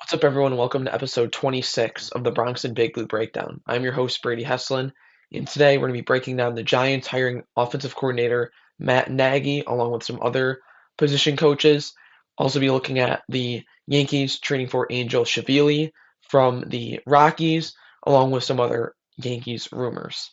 What's up, everyone? Welcome to episode 26 of the Bronx and Big Blue Breakdown. I'm your host, Brady Heslin, and today we're going to be breaking down the Giants hiring offensive coordinator Matt Nagy, along with some other position coaches. Also, be looking at the Yankees trading for Angel Chivilli from the Rockies, along with some other Yankees rumors.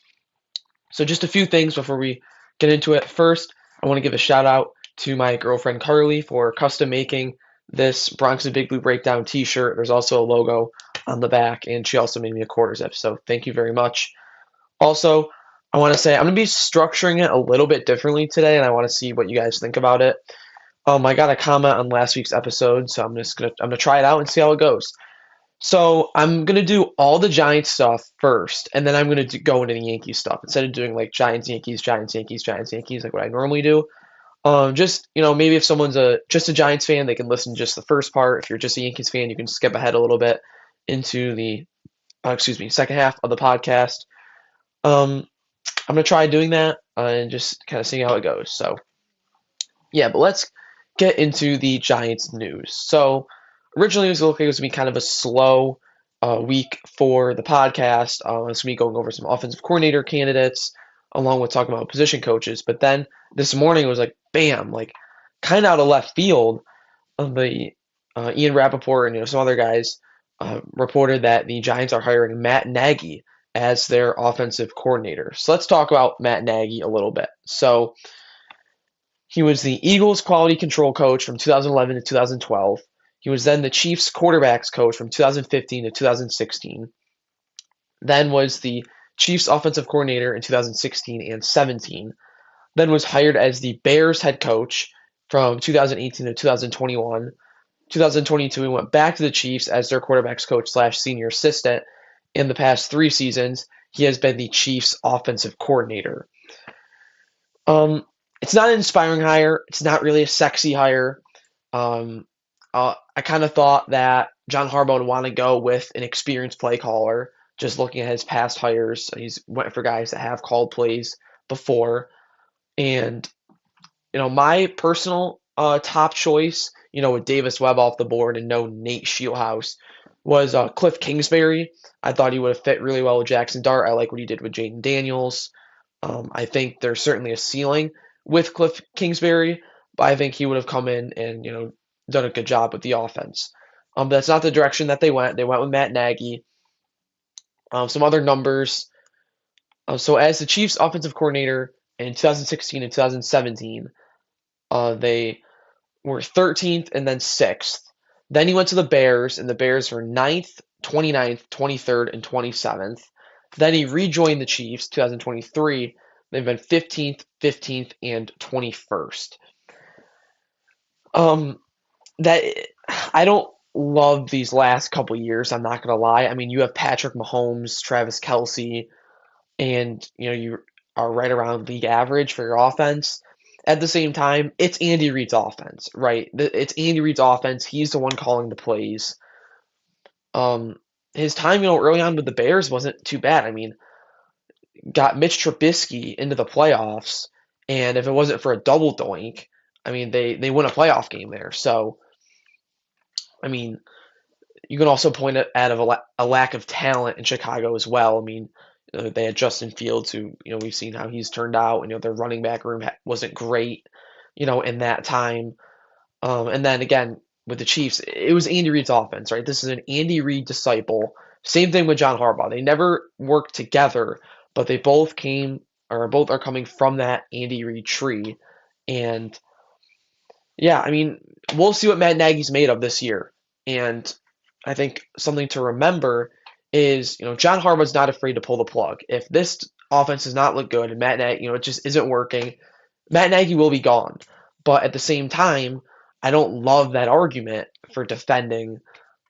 So, just a few things before we get into it. First, I want to give a shout out to my girlfriend Carly for custom making this Bronx and Big Blue Breakdown t-shirt. There's also a logo on the back, and she also made me a quarter zip. So thank you very much. Also, I want to say I'm going to be structuring it a little bit differently today, and I want to see what you guys think about it. I got a comment on last week's episode, so I'm gonna try it out and see how it goes. So I'm gonna do all the Giants stuff first, and then I'm gonna go into the Yankees stuff instead of doing like Giants, Yankees, Giants, Yankees, Giants, Yankees, like what I normally do. Just maybe if someone's just a Giants fan, they can listen to just the first part. If you're just a Yankees fan, you can skip ahead a little bit into the second half of the podcast. Um, I'm gonna try doing that and just kind of seeing how it goes. So yeah, but let's get into the Giants news. So originally it was looking like it was gonna be kind of a slow week for the podcast. It's gonna be going over some offensive coordinator candidates along with talking about position coaches. But then this morning it was like bam, like kind of out of left field. The Ian Rappaport and some other guys reported that the Giants are hiring Matt Nagy as their offensive coordinator. So let's talk about Matt Nagy a little bit. So he was the Eagles quality control coach from 2011 to 2012. He was then the Chiefs quarterbacks coach from 2015 to 2016. Then was the Chiefs offensive coordinator in 2016 and 17. Then was hired as the Bears head coach from 2018 to 2021. 2022, he went back to the Chiefs as their quarterbacks coach slash senior assistant. In the past 3 seasons, he has been the Chiefs offensive coordinator. It's not an inspiring hire. It's not really a sexy hire. Um, I kind of thought that John Harbaugh would want to go with an experienced play caller. Just looking at his past hires, he's went for guys that have called plays before. And my personal top choice, with Davis Webb off the board and no Nate Shieldhouse, was Cliff Kingsbury. I thought he would have fit really well with Jackson Dart. I like what he did with Jaden Daniels. I think there's certainly a ceiling with Cliff Kingsbury, but I think he would have come in and done a good job with the offense. But that's not the direction that they went. They went with Matt Nagy. Some other numbers. So as the Chiefs offensive coordinator in 2016 and 2017, they were 13th and then 6th. Then he went to the Bears, and the Bears were 9th, 29th, 23rd, and 27th. Then he rejoined the Chiefs 2023. They've been 15th, 15th, and 21st. That I don't love these last couple years, I'm not gonna lie. I mean, you have Patrick Mahomes, Travis Kelce, and you are right around league average for your offense. At the same time, it's Andy Reid's offense, right? It's Andy Reid's offense. He's the one calling the plays. His time, early on with the Bears wasn't too bad. I mean, got Mitch Trubisky into the playoffs, and if it wasn't for a double doink, I mean, they win a playoff game there. So, I mean, you can also point at a lack of talent in Chicago as well. I mean, they had Justin Fields, who we've seen how he's turned out, and their running back room wasn't great, in that time. And then again with the Chiefs, it was Andy Reid's offense, right? This is an Andy Reid disciple. Same thing with John Harbaugh. They never worked together, but they both are coming from that Andy Reid tree. And yeah, I mean, we'll see what Matt Nagy's made of this year. And I think something to remember is, John Harbaugh's not afraid to pull the plug. If this offense does not look good and Matt Nagy, it just isn't working, Matt Nagy will be gone. But at the same time, I don't love that argument for defending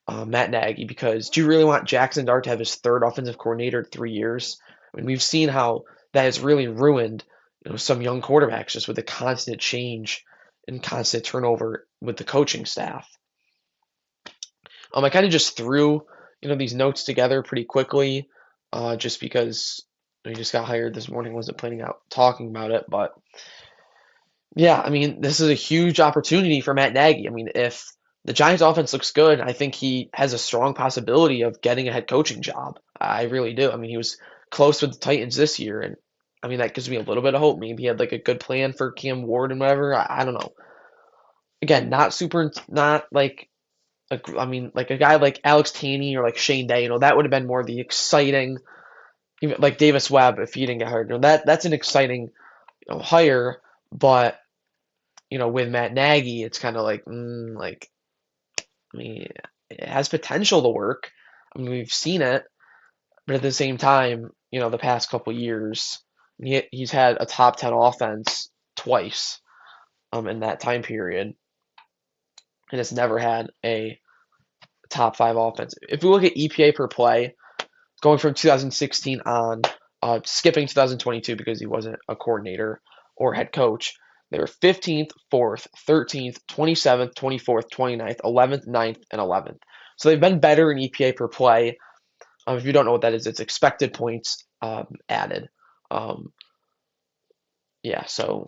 Matt Nagy, because do you really want Jackson Dart to have his third offensive coordinator in 3 years? I mean, we've seen how that has really ruined some young quarterbacks just with the constant change and constant turnover with the coaching staff. I kind of just threw these notes together pretty quickly, just because he just got hired this morning. Wasn't planning out talking about it, but yeah, I mean, this is a huge opportunity for Matt Nagy. I mean, if the Giants offense looks good. I think he has a strong possibility of getting a head coaching job. I really do. I mean, he was close with the Titans this year, and I mean that gives me a little bit of hope. Maybe he had like a good plan for Cam Ward and whatever. I don't know. Again, not super, not like I mean, like a guy like Alex Taney or like Shane Day. That would have been more the exciting, even like Davis Webb if he didn't get hurt. That's an exciting hire, but with Matt Nagy, it's kind of like, like I mean, it has potential to work. I mean, we've seen it, but at the same time, the past couple years, he's had a top 10 offense twice in that time period, and it's never had a top 5 offense. If we look at EPA per play, going from 2016 on, skipping 2022 because he wasn't a coordinator or head coach, they were 15th, 4th, 13th, 27th, 24th, 29th, 11th, 9th, and 11th. So they've been better in EPA per play. If you don't know what that is, it's expected points added. Yeah, so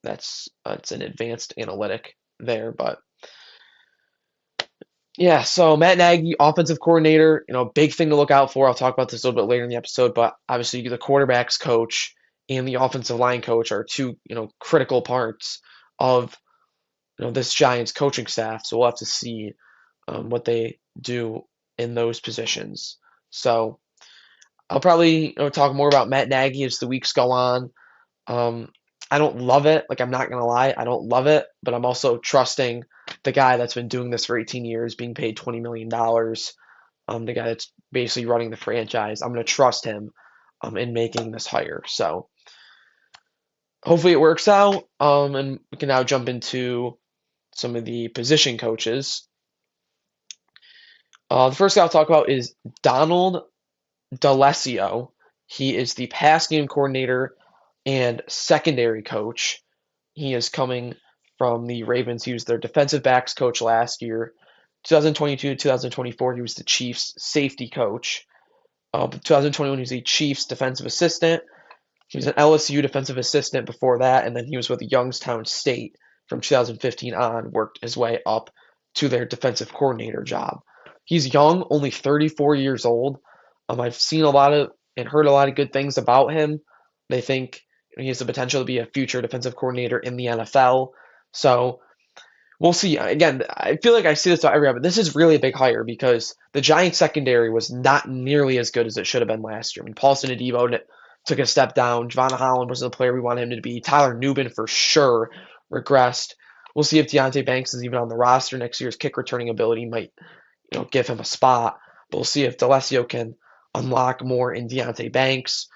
that's it's an advanced analytic there, but yeah. So Matt Nagy, offensive coordinator, big thing to look out for. I'll talk about this a little bit later in the episode, but obviously the quarterbacks coach and the offensive line coach are two critical parts of this Giants coaching staff. So we'll have to see what they do in those positions. So I'll probably talk more about Matt Nagy as the weeks go on. I don't love it. Like, I'm not gonna lie, I don't love it, but I'm also trusting the guy that's been doing this for 18 years, being paid $20 million. The guy that's basically running the franchise. I'm gonna trust him in making this hire. So hopefully it works out. And we can now jump into some of the position coaches. The first guy I'll talk about is Donald D'Alessio. He is the pass game coordinator and secondary coach. He is coming from the Ravens. He was their defensive backs coach last year. 2022 to 2024, he was the Chiefs safety coach. 2021, he was the Chiefs defensive assistant. He was an LSU defensive assistant before that, and then he was with Youngstown State from 2015 on, worked his way up to their defensive coordinator job. He's young, only 34 years old. I've seen a lot of and heard a lot of good things about him. They think he has the potential to be a future defensive coordinator in the NFL. So we'll see. Again, I feel like I see this every year, but this is really a big hire because the Giants secondary was not nearly as good as it should have been last year. I mean, Paulson Adebo took a step down. Javon Holland wasn't the player we wanted him to be. Tyler Nubin for sure regressed. We'll see if Deonte Banks is even on the roster next year's kick returning ability might give him a spot. But we'll see if D'Alessio can unlock more in Deonte Banks.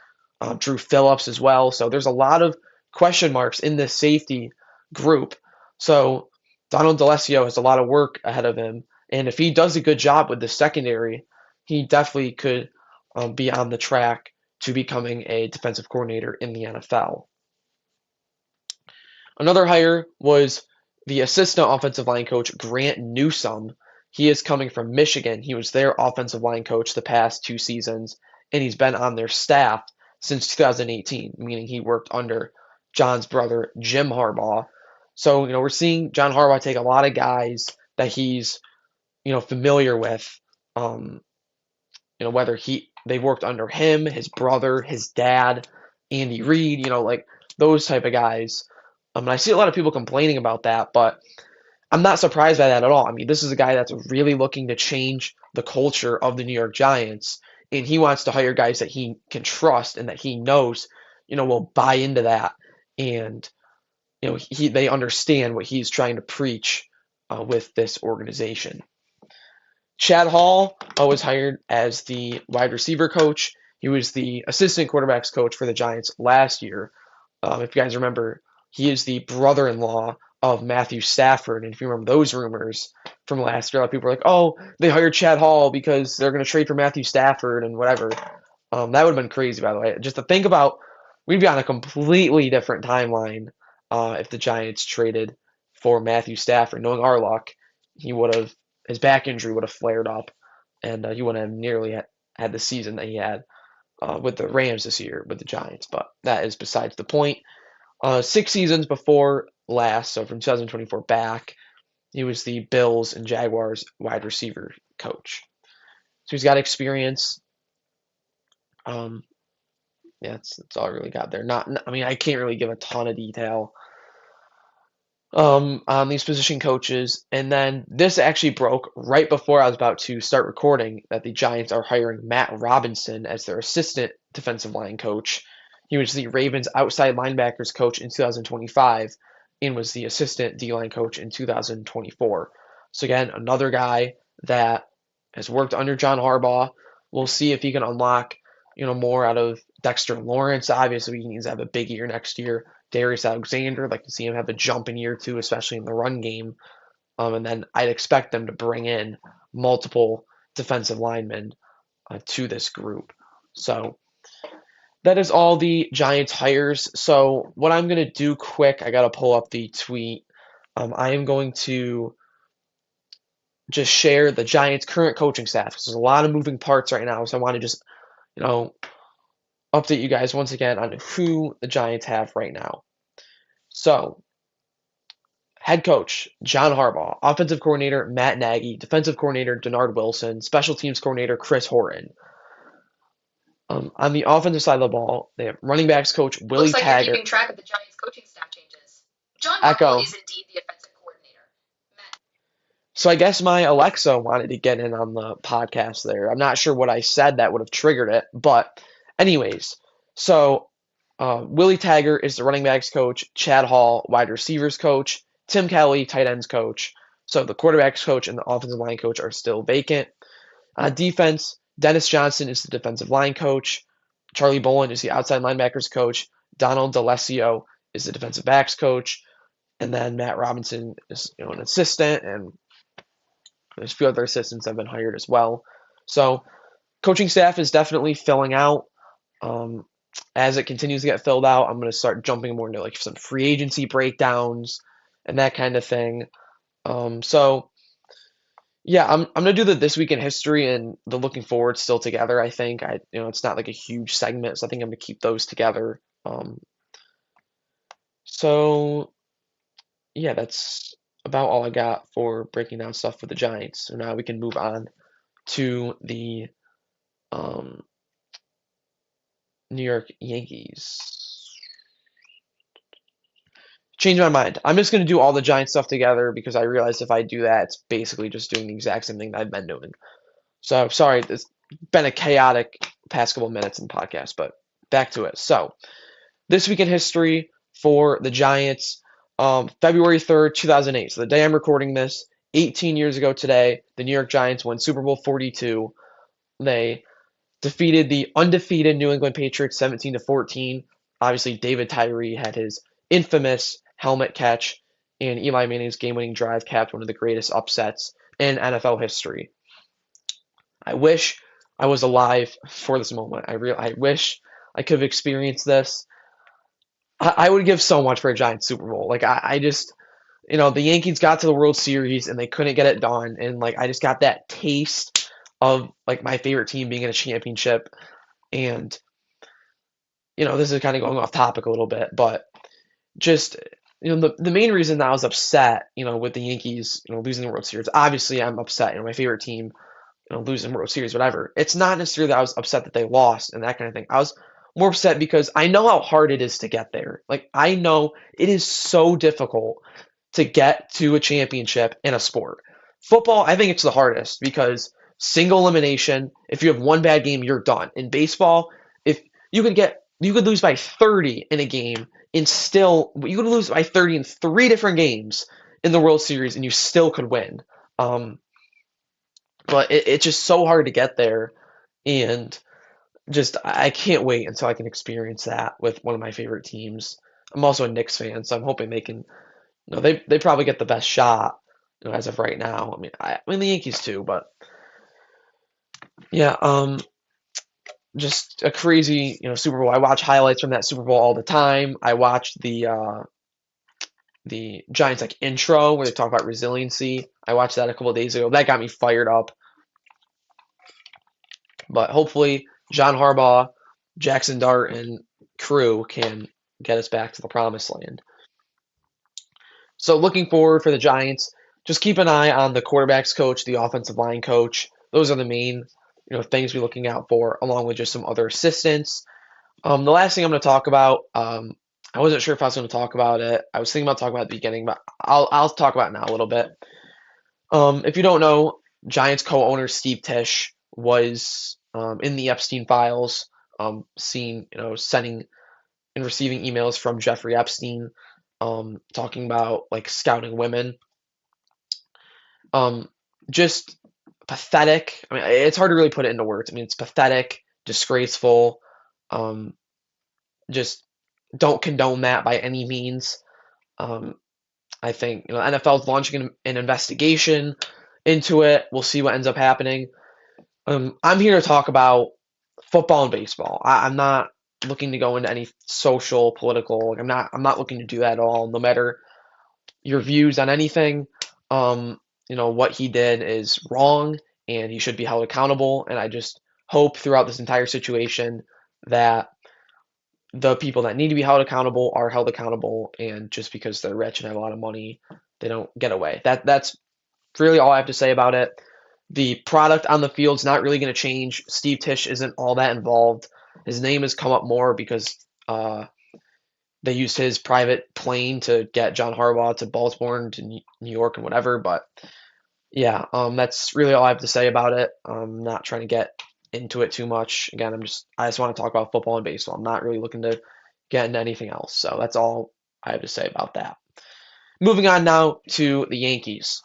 Drew Phillips as well. So there's a lot of question marks in this safety group. So Donald D'Alessio has a lot of work ahead of him. And if he does a good job with the secondary, he definitely could be on the track to becoming a defensive coordinator in the NFL. Another hire was the assistant offensive line coach, Grant Newsome. He is coming from Michigan. He was their offensive line coach the past 2 seasons, and he's been on their staff since 2018, meaning he worked under John's brother, Jim Harbaugh. So, we're seeing John Harbaugh take a lot of guys that he's, familiar with, whether they've worked under him, his brother, his dad, Andy Reid, like those type of guys. And I see a lot of people complaining about that, but I'm not surprised by that at all. I mean, this is a guy that's really looking to change the culture of the New York Giants, and he wants to hire guys that he can trust and that he knows, will buy into that, and they understand what he's trying to preach with this organization. Chad Hall was hired as the wide receiver coach. He was the assistant quarterbacks coach for the Giants last year. If you guys remember, he is the brother-in-law of Matthew Stafford. And if you remember those rumors from last year, a lot of people were like, oh, they hired Chad Hall because they're going to trade for Matthew Stafford and whatever. That would have been crazy, by the way. Just to think about, we'd be on a completely different timeline if the Giants traded for Matthew Stafford. Knowing our luck, his back injury would have flared up, and he wouldn't have nearly had the season that he had with the Rams this year with the Giants. But that is besides the point. 6 seasons before last, so from 2024 back, He was the Bills and Jaguars wide receiver coach. So he's got experience. Yeah, that's all I really got there. I mean, I can't really give a ton of detail on these position coaches. And then this actually broke right before I was about to start recording that the Giants are hiring Matt Robinson as their assistant defensive line coach. He was the Ravens outside linebackers coach in 2025 and was the assistant D-line coach in 2024. So again, another guy that has worked under John Harbaugh. We'll see if he can unlock, more out of Dexter Lawrence. Obviously, he needs to have a big year next year. Darius Alexander, I'd like to see him have a jump in year two, especially in the run game. And then I'd expect them to bring in multiple defensive linemen to this group. So that is all the Giants hires. So what I'm going to do quick, I got to pull up the tweet. I am going to just share the Giants' current coaching staff because there's a lot of moving parts right now. So I want to just, update you guys once again on who the Giants have right now. So, head coach, John Harbaugh. Offensive coordinator, Matt Nagy. Defensive coordinator, Denard Wilson. Special teams coordinator, Chris Horton. On the offensive side of the ball, they have running backs coach, Willie Looks like Taggart. you're keeping track of the Giants coaching staff changes. John Harbaugh is indeed the offensive coordinator. Matt. So I guess my Alexa wanted to get in on the podcast there. I'm not sure what I said that would have triggered it. But anyways, so Willie Taggart is the running backs coach, Chad Hall, wide receivers coach, Tim Kelly, tight ends coach. So the quarterbacks coach and the offensive line coach are still vacant. Defense, Dennis Johnson is the defensive line coach. Charlie Bolin is the outside linebackers coach. Donald DeLessio is the defensive backs coach. And then Matt Robinson is an assistant, and there's a few other assistants that have been hired as well. So coaching staff is definitely filling out. As it continues to get filled out, I'm going to start jumping more into like some free agency breakdowns and that kind of thing. So yeah, I'm gonna do the This Week in History and the Looking Forward still together. I think it's not like a huge segment, so I think I'm gonna keep those together. So yeah, that's about all I got for breaking down stuff for the Giants. So now we can move on to the New York Yankees. Change my mind. I'm just going to do all the Giant stuff together because I realized if I do that, it's basically just doing the exact same thing that I've been doing. So, sorry, it's been a chaotic past couple minutes in the podcast, but back to it. So, This Week in History for the Giants, February 3rd, 2008. So, the day I'm recording this, 18 years ago today, the New York Giants won Super Bowl 42. They defeated the undefeated New England Patriots 17-14. Obviously, David Tyree had his infamous helmet catch, and Eli Manning's game-winning drive capped one of the greatest upsets in NFL history. I wish I was alive for this moment. I wish I could have experienced this. I would give so much for a Giants Super Bowl. Like I just, the Yankees got to the World Series and they couldn't get it done, and like I just got that taste of like my favorite team being in a championship. And this is kind of going off topic a little bit, but just the main reason that I was upset, with the Yankees, losing the World Series. Obviously, I'm upset. My favorite team, losing the World Series, whatever. It's not necessarily that I was upset that they lost and that kind of thing. I was more upset because I know how hard it is to get there. Like I know it is so difficult to get to a championship in a sport. Football, I think it's the hardest because single elimination. If you have one bad game, you're done. In baseball, if you could lose by 30 in a game and still you could lose by 30 in 3 different games in the World Series and you still could win. But it's just so hard to get there, and just I can't wait until I can experience that with one of my favorite teams. I'm also a Knicks fan, so I'm hoping they can. They probably get the best shot, as of right now. I mean the Yankees too, but yeah, just a crazy, Super Bowl. I watch highlights from that Super Bowl all the time. I watched the Giants like intro where they talk about resiliency. I watched that a couple of days ago. That got me fired up. But hopefully John Harbaugh, Jackson Dart, and crew can get us back to the promised land. So looking forward for the Giants, just keep an eye on the quarterbacks coach, the offensive line coach. Those are the main, things we're looking out for, along with just some other assistants. The last thing I'm going to talk about, I wasn't sure if I was going to talk about it. I was thinking about talking about it at the beginning, but I'll talk about it now a little bit. If you don't know, Giants co-owner Steve Tisch was in the Epstein files, seen, sending and receiving emails from Jeffrey Epstein, talking about like scouting women. Just pathetic. I mean, it's hard to really put it into words. I mean, it's pathetic, disgraceful. Um, just don't condone that by any means. Um, I think NFL is launching an investigation into it. We'll see what ends up happening. I'm here to talk about football and baseball. I'm not looking to go into any social, political. Like I'm not looking to do that at all. No matter your views on anything, what he did is wrong, and he should be held accountable. And I just hope throughout this entire situation that the people that need to be held accountable are held accountable, and just because they're rich and have a lot of money, they don't get away. That's really all I have to say about it. The product on the field is not really going to change. Steve Tisch isn't all that involved. His name has come up more because they used his private plane to get John Harbaugh to Baltimore and to New York and whatever. But yeah, that's really all I have to say about it. I'm not trying to get into it too much. Again, I just want to talk about football and baseball. I'm not really looking to get into anything else. So that's all I have to say about that. Moving on now to the Yankees.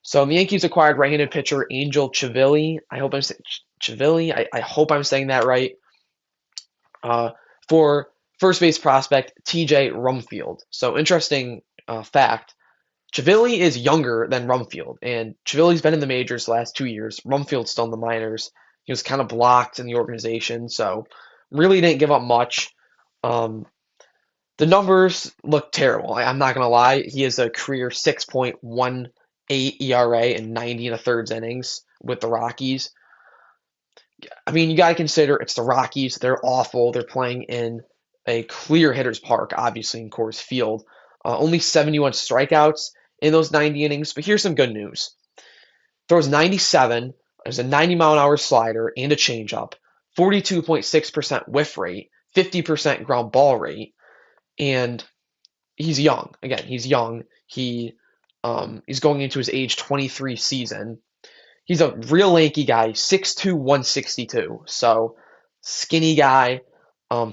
So the Yankees acquired right-handed pitcher Angel Chivilli. I hope I'm saying Chivilli. I hope I'm saying that right. For first base prospect TJ Rumfield. So interesting fact. Chivilli is younger than Rumfield, and Chivilli's been in the majors the last 2 years. Rumfield's still in the minors. He was kind of blocked in the organization, so really didn't give up much. The numbers look terrible. I'm not going to lie. He has a career 6.18 ERA in 90 and a thirds innings with the Rockies. I mean, you got to consider it's the Rockies. They're awful. They're playing in a clear hitter's park, obviously, in Coors Field. Only 71 strikeouts in those 90 innings. But here's some good news. Throws 97. There's a 90-mile-an-hour slider and a changeup. 42.6% whiff rate. 50% ground ball rate. And he's young. Again, he's young. He's going into his age 23 season. He's a real lanky guy, 6'2", 162. So skinny guy,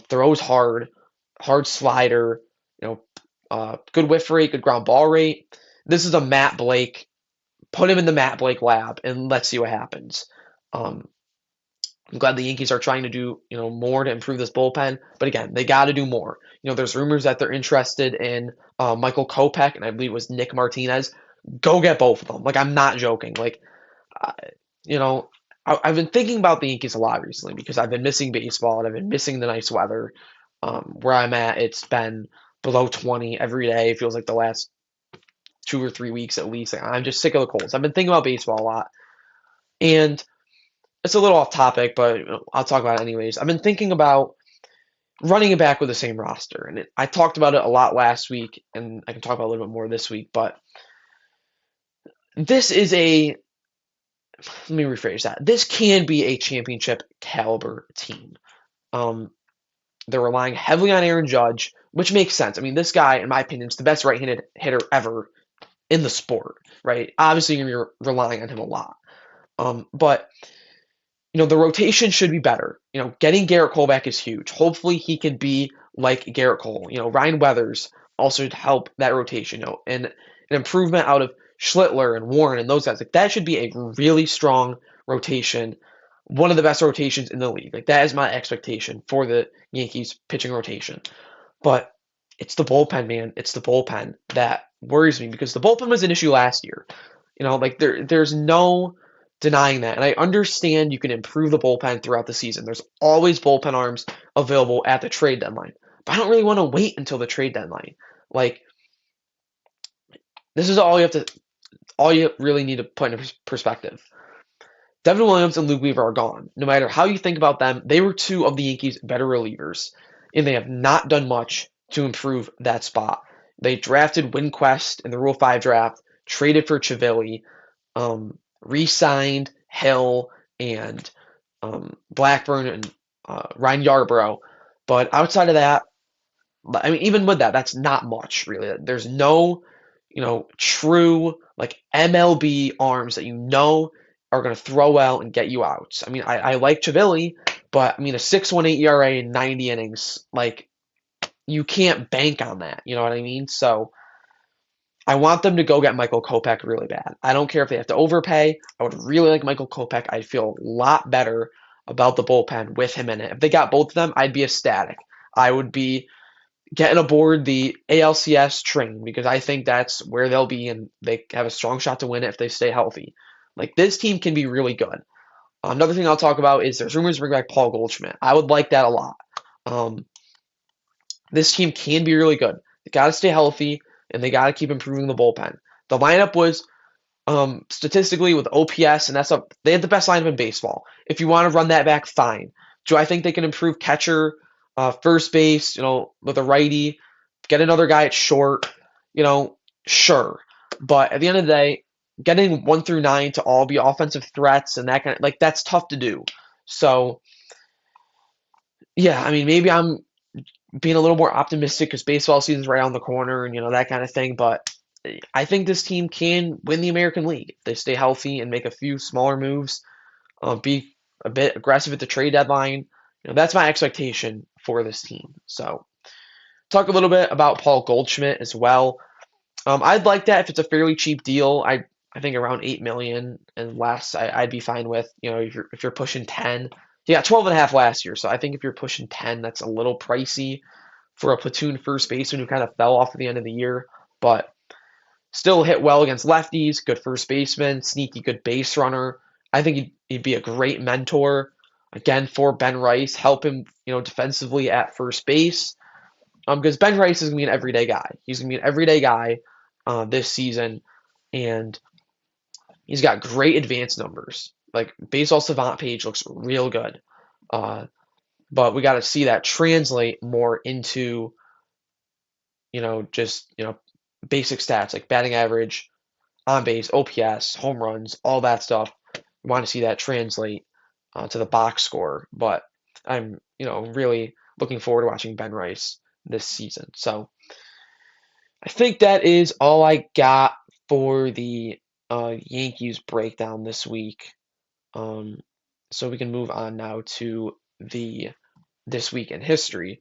throws hard slider, good whiff rate, good ground ball rate. This is a Matt Blake. Put him in the Matt Blake lab and let's see what happens. I'm glad the Yankees are trying to do more to improve this bullpen, but again, they got to do more. There's rumors that they're interested in Michael Kopech, and I believe it was Nick Martinez. Go get both of them. Like, I'm not joking. Like, I've been thinking about the Yankees a lot recently because I've been missing baseball and I've been missing the nice weather. Where I'm at, it's been below 20 every day. It feels like the last 2 or 3 weeks at least. I'm just sick of the colds. I've been thinking about baseball a lot. And it's a little off topic, but I'll talk about it anyways. I've been thinking about running it back with the same roster. And I talked about it a lot last week, and I can talk about it a little bit more this week. But this is let me rephrase that. This can be a championship caliber team. They're relying heavily on Aaron Judge, which makes sense. I mean, this guy, in my opinion, is the best right-handed hitter ever in the sport, right? Obviously, you're relying on him a lot. But the rotation should be better. Getting Garrett Cole back is huge. Hopefully, he can be like Garrett Cole. Ryan Weathers also to help that rotation. And an improvement out of Schlittler and Warren and those guys. Like, that should be a really strong rotation. One of the best rotations in the league. Like, that is my expectation for the Yankees pitching rotation. But it's the bullpen, man. It's the bullpen that worries me because the bullpen was an issue last year. There's no denying that. And I understand you can improve the bullpen throughout the season. There's always bullpen arms available at the trade deadline. But I don't really want to wait until the trade deadline. Like, this is all you really need to put in perspective. Devin Williams and Luke Weaver are gone. No matter how you think about them, they were two of the Yankees' better relievers, and they have not done much to improve that spot. They drafted Winquest in the Rule 5 draft traded for Chivilli, re-signed Hill and Blackburn and Ryan Yarbrough. But outside of that, I mean, even with that, that's not much really. There's no, true like MLB arms that are going to throw well and get you out. I mean, I like Chivilli, but I mean, a 6.18 ERA in 90 innings, like you can't bank on that. You know what I mean? So I want them to go get Michael Kopech really bad. I don't care if they have to overpay. I would really like Michael Kopech. I'd feel a lot better about the bullpen with him in it. If they got both of them, I'd be ecstatic. I would be getting aboard the ALCS train because I think that's where they'll be and they have a strong shot to win it if they stay healthy. Like this team can be really good. Another thing I'll talk about is there's rumors to bring back Paul Goldschmidt. I would like that a lot. This team can be really good. They got to stay healthy and they got to keep improving the bullpen. The lineup was statistically with OPS and that's up. They had the best lineup in baseball. If you want to run that back, fine. Do I think they can improve catcher, first base, with a righty, get another guy at short, sure. But at the end of the day, getting 1 through 9 to all be offensive threats and that kind of like that's tough to do. So yeah, I mean maybe I'm being a little more optimistic because baseball season's right on the corner and that kind of thing. But I think this team can win the American League if they stay healthy and make a few smaller moves, be a bit aggressive at the trade deadline. That's my expectation for this team. So talk a little bit about Paul Goldschmidt as well. I'd like that if it's a fairly cheap deal. I think around 8 million and less I'd be fine with. If you're pushing 10. He got 12.5 last year, so I think if you're pushing 10, that's a little pricey for a platoon first baseman who kind of fell off at the end of the year, but still hit well against lefties, good first baseman, sneaky good base runner. I think he'd be a great mentor, again, for Ben Rice, help him, defensively at first base, because Ben Rice is going to be an everyday guy. He's going to be an everyday guy this season, and he's got great advanced numbers. Like, Baseball Savant page looks real good. But we got to see that translate more into, just, basic stats like batting average, on base, OPS, home runs, all that stuff. We want to see that translate to the box score. But I'm, really looking forward to watching Ben Rice this season. So I think that is all I got for the Yankees breakdown this week. So we can move on now to the This Week in History.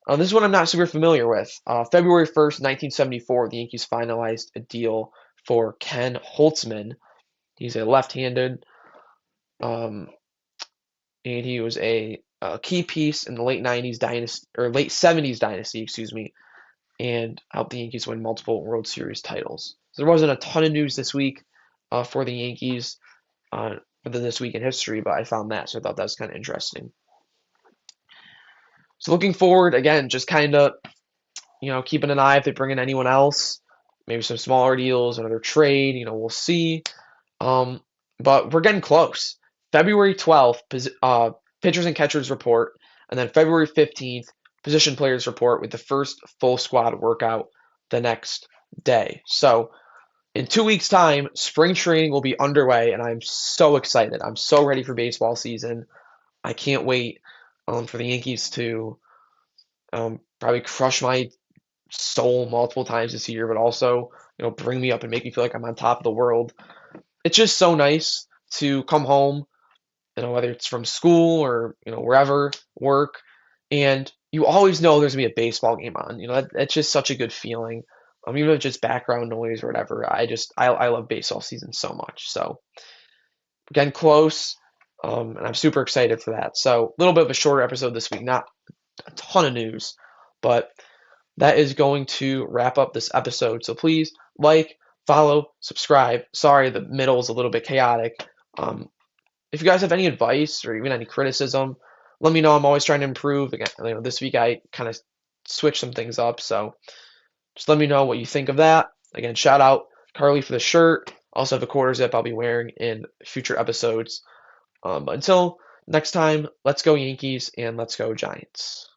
This is one I'm not super familiar with. February 1st, 1974, the Yankees finalized a deal for Ken Holtzman. He's a left-handed, and he was a key piece in the late 90s dynasty, or late 70s dynasty, and helped the Yankees win multiple World Series titles. So there wasn't a ton of news this week for the Yankees for This Week in History, but I found that, so I thought that was kind of interesting. So looking forward, again, just kind of, keeping an eye if they bring in anyone else, maybe some smaller deals, another trade, we'll see. But we're getting close. February 12th, pitchers and catchers report, and then February 15th, position players report with the first full squad workout the next day. So in 2 weeks' time, spring training will be underway, and I'm so excited. I'm so ready for baseball season. I can't wait for the Yankees to probably crush my soul multiple times this year, but also, bring me up and make me feel like I'm on top of the world. It's just so nice to come home, whether it's from school or, wherever, work, and you always know there's going to be a baseball game on. That's just such a good feeling. Even if it's just background noise or whatever, I love baseball season so much. So, we're getting close, and I'm super excited for that. So, a little bit of a shorter episode this week, not a ton of news, but that is going to wrap up this episode. So please like, follow, subscribe. Sorry, the middle is a little bit chaotic. If you guys have any advice or even any criticism, let me know. I'm always trying to improve. Again, this week I kind of switched some things up, so just let me know what you think of that. Again, shout out Carly for the shirt. Also have a quarter zip I'll be wearing in future episodes. But until next time, let's go Yankees and let's go Giants.